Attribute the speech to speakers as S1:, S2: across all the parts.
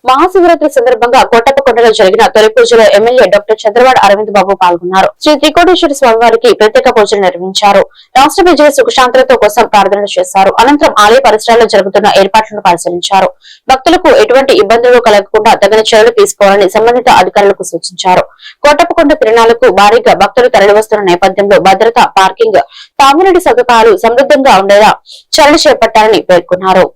S1: మహాశివరాత్రి సందర్భంగా కోటప్పకొండలో జరిగిన తొలి పూజలో ఎమ్మెల్యే డాక్టర్ చంద్రవాడ అరవింద్ బాబు పాల్గొన్నారు. శ్రీ త్రికోటేశ్వర స్వామివారికి ప్రత్యేక పూజలు నిర్వహించారు. రాష్ట్ర ప్రజల సుఖశాంతులతో కోసం ప్రార్థనలు చేశారు. అనంతరం ఆలయ పరిసరాల్లో జరుగుతున్న ఏర్పాట్లను పరిశీలించారు. భక్తులకు ఎటువంటి ఇబ్బందులు కలగకుండా తగిన చర్యలు తీసుకోవాలని సంబంధిత అధికారులకు సూచించారు. కోటప్పకొండ తిరునాళ్లకు భారీగా భక్తులు తరలివస్తున్న నేపథ్యంలో భద్రత, పార్కింగ్, తాగునీటి సదుపాయాలు సమృద్ధంగా ఉండేలా చర్యలు చేపట్టాలని పేర్కొన్నారు.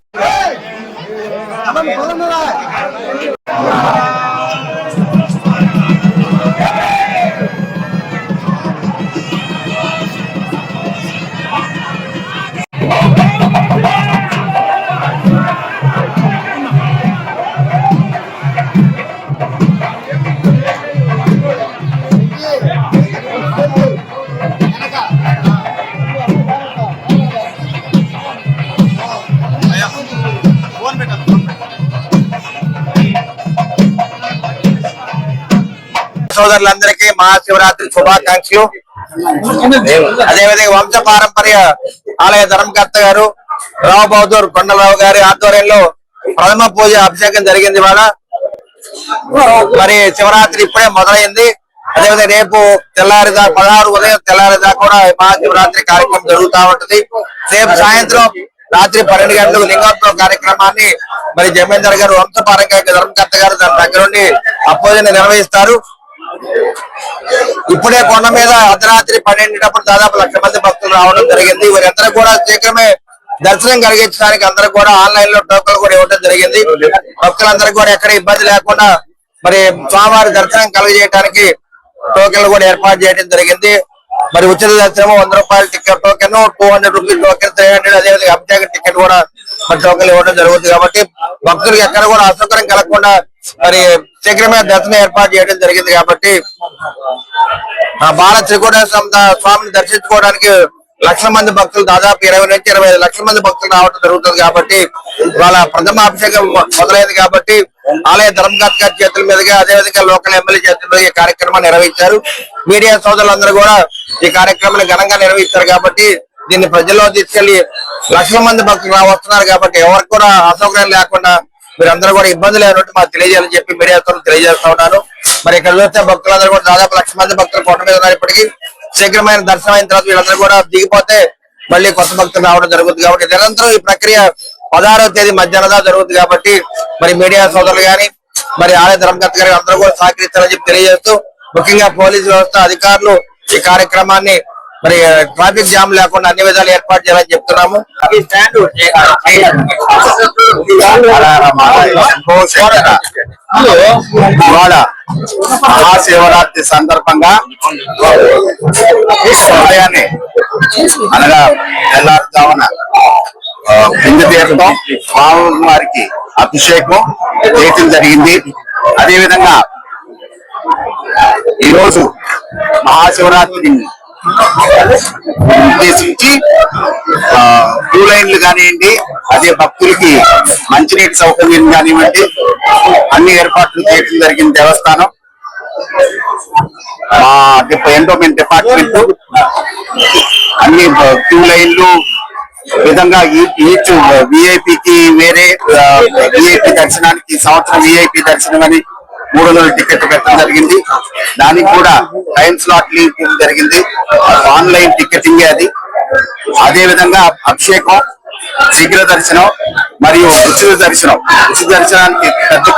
S2: సోదరులందరికీ మహాశివరాత్రి శుభాకాంక్షలు. అదేవిధంగా వంశ పారంపర్య ఆలయ ధర్మకర్త గారు రావు బహదూర్ కొండలరావు గారి ఆధ్వర్యంలో ప్రథమ పూజ అభిషేకం జరిగింది. ఇవాళ మరి శివరాత్రి ఇప్పుడే మొదలైంది. అదేవిధంగా రేపు తెల్లారిదా 16 ఉదయం తెల్లారిదా కూడా మహాశివరాత్రి కార్యక్రమం జరుగుతూ ఉంటుంది. రేపు సాయంత్రం రాత్రి 12 గంటలకు లింగోత్సవ కార్యక్రమాన్ని మరి జమీందార్ గారు వంశపారంగా ధర్మకర్త గారు దాని దగ్గర నుండి ఆ పూజను నిర్వహిస్తారు. ఇప్పుడే కొండ మీద అర్ధరాత్రి 12 దాదాపు 1,00,000 మంది భక్తులు రావడం జరిగింది. వీరందరూ కూడా శీఘ్రమే దర్శనం కలిగించడానికి అందరూ కూడా ఆన్లైన్ లో టోకన్లు కూడా ఇవ్వడం జరిగింది. భక్తులందరూ కూడా ఎక్కడ ఇబ్బంది లేకుండా మరి స్వామివారి దర్శనం కలిగజేయడానికి టోకెన్లు కూడా ఏర్పాటు చేయడం జరిగింది. మరి ఉచిత దర్శనం 100 రూపాయల టికెట్ టోకెన్, 200 రూపీస్ టోకెన్, 300, అదేవిధంగా అభిషేక టికెట్ కూడా మరి టోకెన్లు ఇవ్వడం జరుగుతుంది. కాబట్టి భక్తులకు ఎక్కడ కూడా అసౌకర్యం కలగకుండా మరి శీఘ్రమే దర్శనం ఏర్పాటు చేయడం జరిగింది. కాబట్టి బాల త్రికోటేశ్వర స్వామిని దర్శించుకోవడానికి 1,00,000 మంది భక్తులు, దాదాపు 20 నుంచి 25 లక్షల మంది భక్తులు రావడం జరుగుతుంది. కాబట్టి వాళ్ళ ప్రథమ అభిషేకం మొదలైంది. కాబట్టి ఆలయ ధర్మకర్త గారి చేతుల మీదుగా, అదేవిధంగా లోకల్ ఎమ్మెల్యే చేతుల మీద ఈ కార్యక్రమాన్ని నిర్వహించారు. మీడియా సోదరులందరూ కూడా ఈ కార్యక్రమాన్ని ఘనంగా నిర్వహిస్తారు. కాబట్టి దీన్ని ప్రజల్లో తీసుకెళ్లి 1,00,000 మంది భక్తులు వస్తున్నారు. కాబట్టి ఎవరికి కూడా అసౌకర్యం లేకుండా మీరందరూ కూడా ఇబ్బందులు లేనట్టు మాకు తెలియజేయాలని చెప్పి మీడియాతో తెలియజేస్తా ఉన్నాను. మరి ఇక్కడ చూస్తే భక్తులందరూ కూడా దాదాపు 1,00,000 మంది భక్తులు కొండ మీద ఉన్నారు. ఇప్పటికీ శీఘ్రమైన దర్శనం అయిన తర్వాత వీళ్ళందరూ కూడా దిగిపోతే మళ్ళీ కొత్త భక్తులు రావడం జరుగుతుంది. కాబట్టి నిరంతరం ఈ ప్రక్రియ 16వ తేదీ మధ్యాహ్నం జరుగుతుంది. కాబట్టి మరి మీడియా సోదరులు గాని, మరి ఆలయ ధర్మకర్త గారి అందరూ కూడా సహకరిస్తారని చెప్పి తెలియజేస్తూ, ముఖ్యంగా పోలీసు వ్యవస్థ అధికారులు ఈ కార్యక్రమాన్ని మరి ట్రాఫిక్ జామ్ లేకుండా అన్ని విధాలు ఏర్పాటు చేయాలని చెప్తున్నాము.
S3: ఇవాళ మహాశివరాత్రి సందర్భంగా ఉదయాన్నే అనగా తెల్లారుజామున పిండి తీర్థం, స్వామివారికి అభిషేకం చేయటం జరిగింది. అదేవిధంగా ఈరోజు మహాశివరాత్రి ఉద్దేశించి క్యూ లైన్లు కానివ్వండి, అదే భక్తులకి మంచినీటి సౌకర్యం కానివ్వండి, అన్ని ఏర్పాట్లు చేయడం జరిగింది. దేవస్థానం, మా ఎండోమెంట్ డిపార్ట్మెంట్ అన్ని క్యూ లైన్లు విధంగా ఈచ్ విఐపికి వేరే విఐపి దర్శనానికి సంవత్సరం విఐపి దర్శనం అని 300 టికెట్ పెట్టడం జరిగింది. దానికి కూడా టైం స్లాట్ లీవ్ జరిగింది. ఆన్లైన్ టికెటింగ్ అది. అదే విధంగా అభిషేకం, శీఘ్ర దర్శనం మరియు ఉచిత దర్శనం. ఉచిత దర్శనానికి పెద్ద